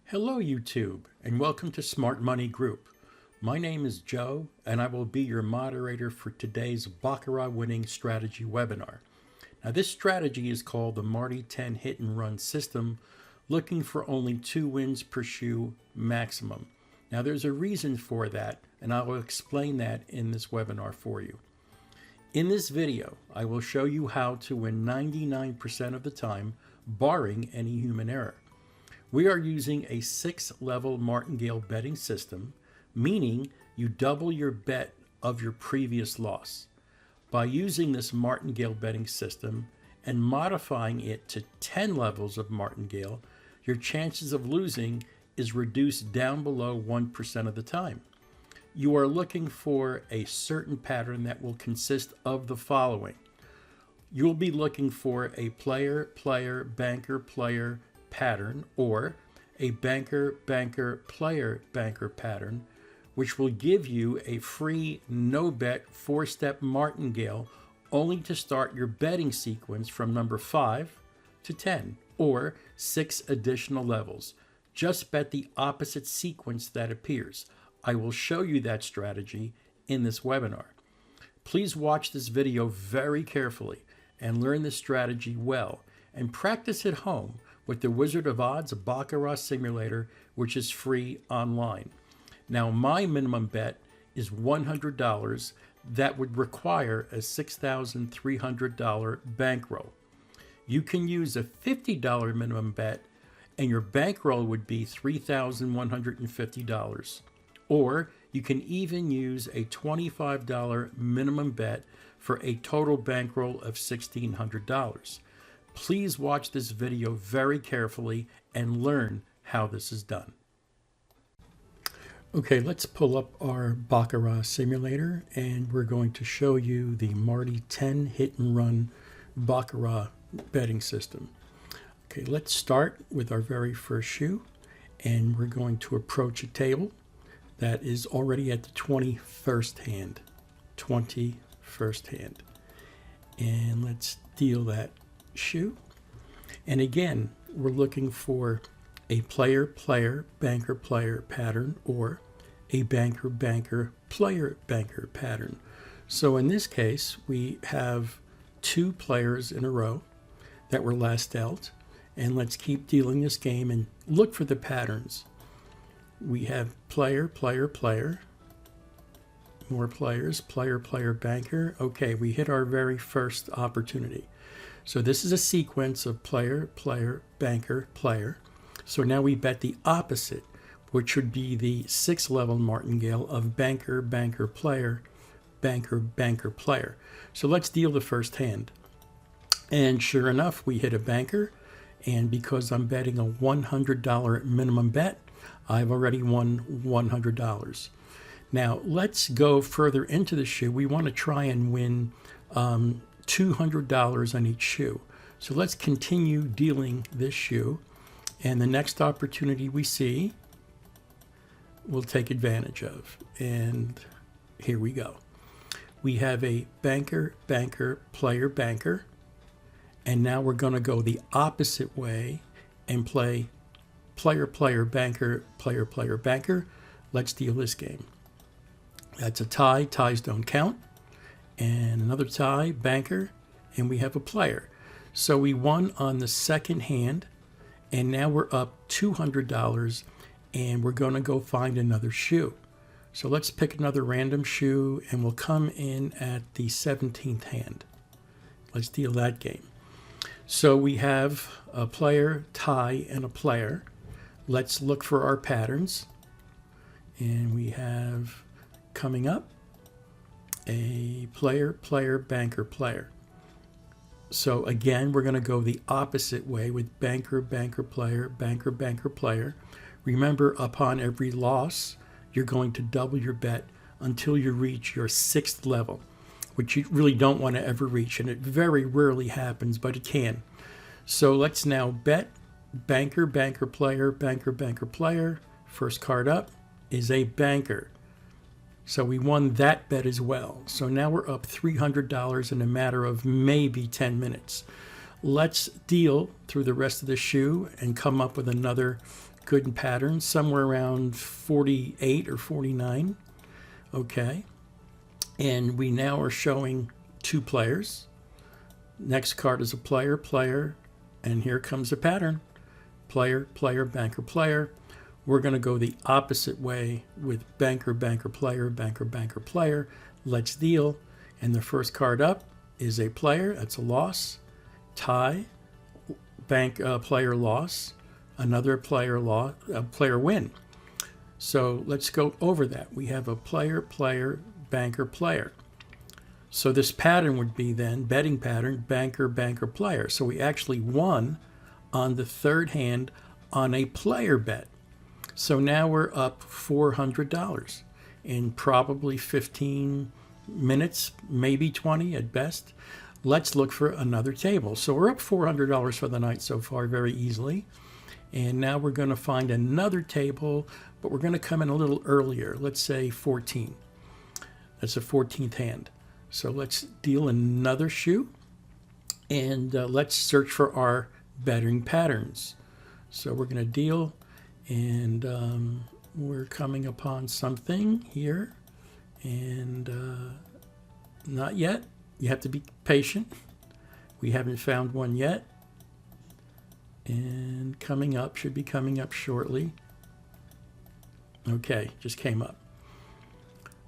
Hello YouTube, and welcome to Smart Money Group. My name is Joe, and I will be your moderator for today's Baccarat winning strategy webinar. Now, this strategy is called the Marty 10 hit and run system, looking for only 2 wins per shoe maximum. Now, there's a reason for that, and I will explain that in this webinar for you. In this video, I will show you how to win 99% of the time, barring any human error. We are using a 6-level martingale betting system, meaning you double your bet of your previous loss. By using this martingale betting system and modifying it to 10 levels of martingale, your chances of losing is reduced down below 1% of the time. You are looking for a certain pattern that will consist of the following. You'll be looking for a player, banker, player, pattern, or a banker, player, banker pattern, which will give you a free no-bet 4-step martingale only to start your betting sequence from number 5 to 10, or 6 additional levels. Just bet the opposite sequence that appears. I will show you that strategy in this webinar. Please watch this video very carefully and learn this strategy well, and practice at home with the Wizard of Odds Baccarat simulator, which is free online. Now, my minimum bet is $100. That would require a $6,300 bankroll. You can use a $50 minimum bet, and your bankroll would be $3,150. Or you can even use a $25 minimum bet for a total bankroll of $1,600. Please watch this video very carefully and learn how this is done. Okay, let's pull up our Baccarat simulator, and we're going to show you the Marty 10 hit and run Baccarat betting system. Okay, let's start with our very first shoe, and we're going to approach a table that is already at the 21st hand. 21st hand. And let's deal that shoe. And again, we're looking for a player, banker, player pattern, or a banker, player, banker pattern. So in this case, we have 2 players in a row that were last dealt, and let's keep dealing this game and look for the patterns. We have player, more players, player, banker. Okay, we hit our very first opportunity. So this is a sequence of player, banker, player. So now we bet the opposite, which would be the 6-level martingale of banker, player, banker, player. So let's deal the first hand. And sure enough, we hit a banker. And because I'm betting a $100 minimum bet, I've already won $100. Now let's go further into the shoe. We want to try and win $200 on each shoe. So let's continue dealing this shoe, and the next opportunity we see, we'll take advantage of. And here we go. We have a banker, player, banker, and now we're going to go the opposite way and play player, banker, player, banker. Let's deal this game. That's a tie. Ties don't count. And another tie, banker, and we have a player. So we won on the second hand, and now we're up $200, and we're going to go find another shoe. So let's pick another random shoe, and we'll come in at the 17th hand. Let's deal that game. So we have a player, tie, and a player. Let's look for our patterns. And we have coming up a player, banker, player. So again, we're going to go the opposite way with banker, player, banker, player. Remember, upon every loss, you're going to double your bet until you reach your 6th level, which you really don't want to ever reach, and it very rarely happens, but it can. So let's now bet banker, player, banker, player. First card up is a banker. So we won that bet as well. So now we're up $300 in a matter of maybe 10 minutes. Let's deal through the rest of the shoe and come up with another good pattern, somewhere around 48 or 49. Okay. And we now are showing two players. Next card is a player, player, and here comes a pattern. Player, player, banker, player. We're going to go the opposite way with banker, banker, player, banker, banker, player. Let's deal. And the first card up is a player. That's a loss. Tie. Player loss. Another player loss. Player win. So let's go over that. We have a player, player, banker, player. So this pattern would be then betting pattern, banker, banker, player. So we actually won on the third hand on a player bet. So now we're up $400 in probably 15 minutes, maybe 20 at best. Let's look for another table. So we're up $400 for the night so far very easily. And now we're going to find another table, but we're going to come in a little earlier. Let's say 14. That's a 14th hand. So let's deal another shoe, and let's search for our betting patterns. So we're going to deal, and we're coming upon something here, and not yet. You have to be patient. We haven't found one yet, and coming up, should be coming up shortly. Okay, just came up.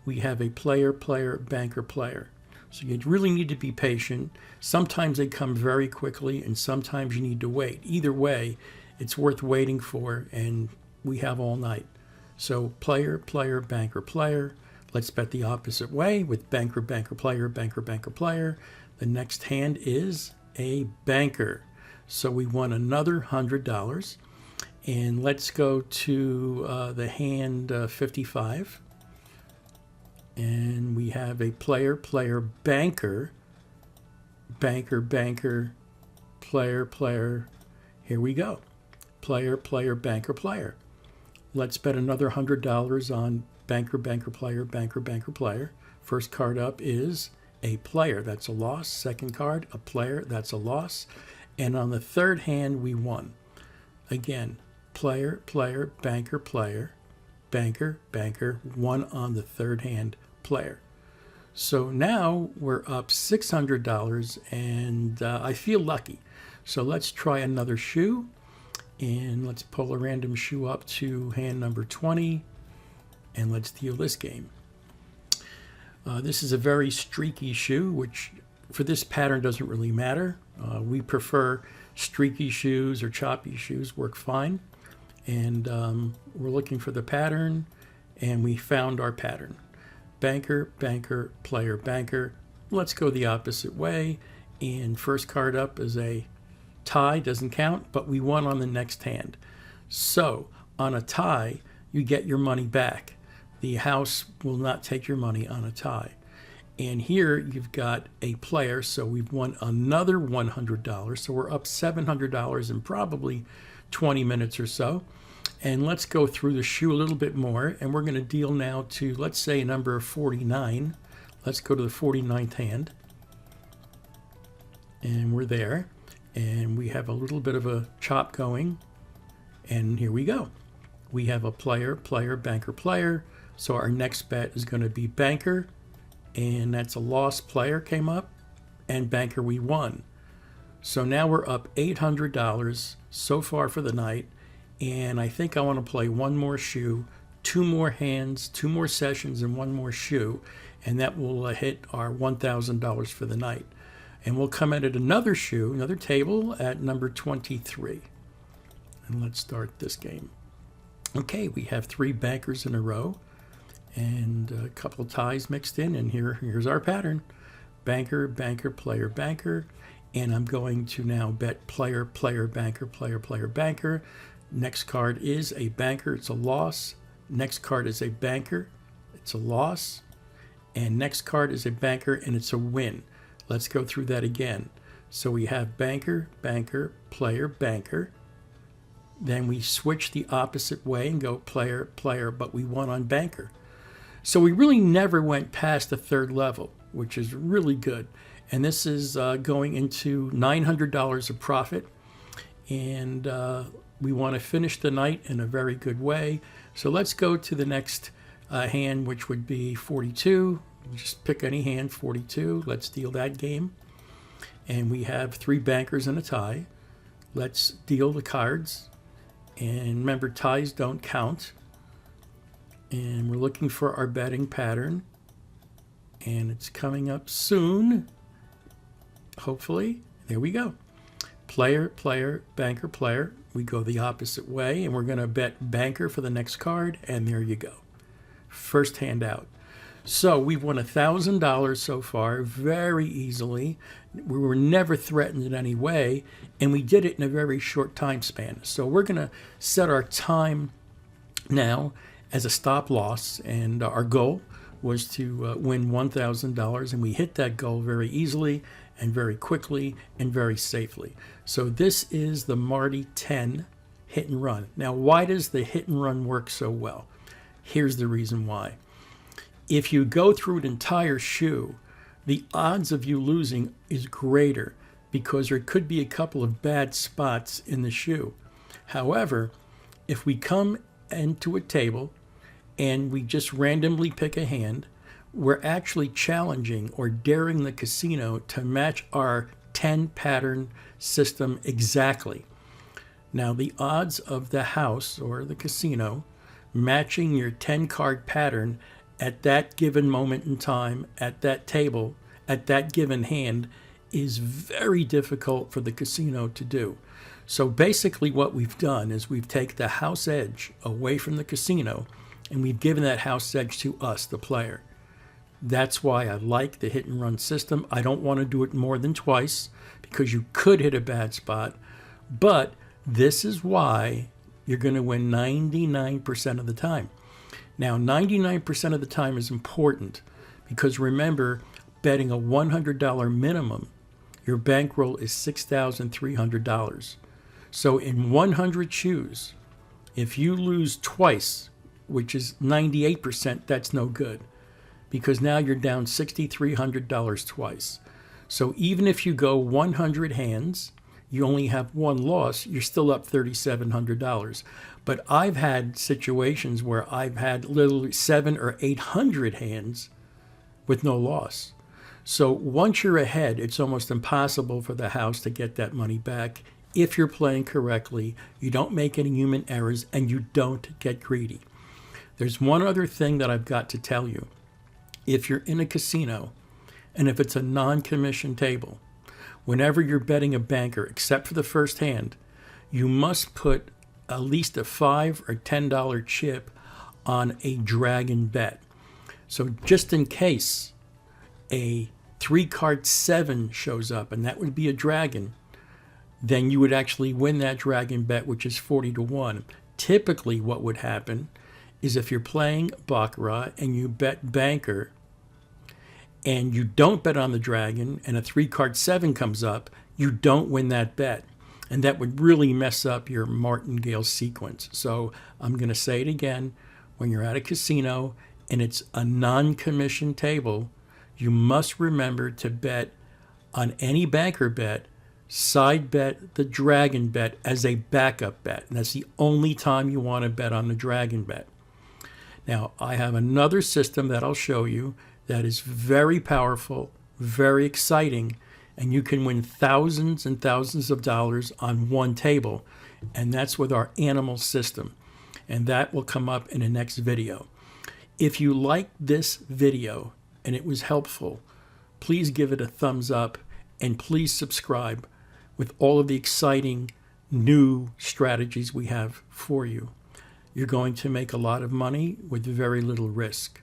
We have a player, player, banker, player. So you really need to be patient. Sometimes they come very quickly, and sometimes you need to wait. Either way, it's worth waiting for, and we have all night. So player, player, banker, player. Let's bet the opposite way with banker, banker, player, banker, banker, player. The next hand is a banker. So we won another $100. And let's go to the hand 55. And we have a player, player, banker, banker, banker, player, player. Here we go. Player, player, banker, player. Let's bet another $100 on banker, banker, player, banker, banker, player. First card up is a player. That's a loss. Second card, a player. That's a loss. And on the third hand, we won. Again, player, player, banker, player, banker, banker, won on the third hand, player. So now we're up $600, and I feel lucky. So let's try another shoe, and let's pull a random shoe up to hand number 20, and let's deal this game. This is a very streaky shoe, which for this pattern doesn't really matter. We prefer streaky shoes or choppy shoes, work fine. And we're looking for the pattern, and we found our pattern. Banker, banker, player, banker. Let's go the opposite way. And first card up is a tie, doesn't count, but we won on the next hand. So on a tie, you get your money back. The house will not take your money on a tie. And here you've got a player, so we've won another $100. So we're up $700 in probably 20 minutes or so. And let's go through the shoe a little bit more, and we're going to deal now to, let's say, number 49. Let's go to the 49th hand. And we're there. And we have a little bit of a chop going. And here we go. We have a player, player, banker, player. So our next bet is going to be banker. And that's a lost player came up. And banker, we won. So now we're up $800 so far for the night. And I think I want to play one more shoe, two more hands, two more sessions, and one more shoe. And that will hit our $1,000 for the night. And we'll come in at another shoe, another table at number 23. And let's start this game. Okay, we have 3 bankers in a row and a couple ties mixed in. And here's our pattern. Banker, banker, player, banker. And I'm going to now bet player, player, banker, player, player, banker. Next card is a banker. It's a loss. Next card is a banker. It's a loss. And next card is a banker, and it's a win. Let's go through that again. So we have banker, banker, player, banker. Then we switch the opposite way and go player, player, but we won on banker. So we really never went past the third level, which is really good. And this is going into $900 of profit. And We want to finish the night in a very good way. So let's go to the next hand, which would be 42. Just pick any hand, 42. Let's deal that game. And we have 3 bankers and a tie. Let's deal the cards. And remember, ties don't count. And we're looking for our betting pattern. And it's coming up soon. Hopefully. There we go. Player, player, banker, player. We go the opposite way, and we're going to bet banker for the next card, and there you go. First hand out. So we've won $1,000 so far, very easily. We were never threatened in any way, and we did it in a very short time span. So we're going to set our time now as a stop loss, and our goal was to win $1,000, and we hit that goal very easily and very quickly and very safely. So this is the Marty 10 hit and run. Now, why does the hit and run work so well? Here's the reason why. If you go through an entire shoe, the odds of you losing is greater because there could be a couple of bad spots in the shoe. However, if we come into a table and we just randomly pick a hand, we're actually challenging or daring the casino to match our 10 pattern system exactly. Now, the odds of the house or the casino matching your 10 card pattern at that given moment in time, at that table, at that given hand, is very difficult for the casino to do. So basically what we've done is we've taken the house edge away from the casino, and we've given that house edge to us, the player. That's why I like the hit and run system. I don't want to do it more than twice because you could hit a bad spot, but this is why you're going to win 99% of the time. Now, 99% of the time is important because remember, betting a $100 minimum, your bankroll is $6,300. So in 100 shoes, if you lose twice, which is 98%, that's no good, because now you're down $6,300 twice. So even if you go 100 hands, you only have one loss, you're still up $3,700. But I've had situations where I've had literally 700 or 800 hands with no loss. So once you're ahead, it's almost impossible for the house to get that money back if you're playing correctly, you don't make any human errors, and you don't get greedy. There's one other thing that I've got to tell you. If you're in a casino, and if it's a non-commission table, whenever you're betting a banker, except for the first hand, you must put at least a $5 or $10 chip on a dragon bet. So just in case a 3-card 7 shows up, and that would be a dragon, then you would actually win that dragon bet, which is 40-1. Typically what would happen is if you're playing Baccarat and you bet banker and you don't bet on the dragon and a 3-card 7 comes up, you don't win that bet. And that would really mess up your martingale sequence. So I'm going to say it again. When you're at a casino and it's a non-commissioned table, you must remember to bet on any banker bet, side bet the dragon bet as a backup bet. And that's the only time you want to bet on the dragon bet. Now, I have another system that I'll show you that is very powerful, very exciting, and you can win thousands and thousands of dollars on one table. And that's with our animal system. And that will come up in the next video. If you like this video and it was helpful, please give it a thumbs up and please subscribe with all of the exciting new strategies we have for you. You're going to make a lot of money with very little risk.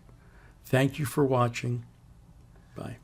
Thank you for watching. Bye.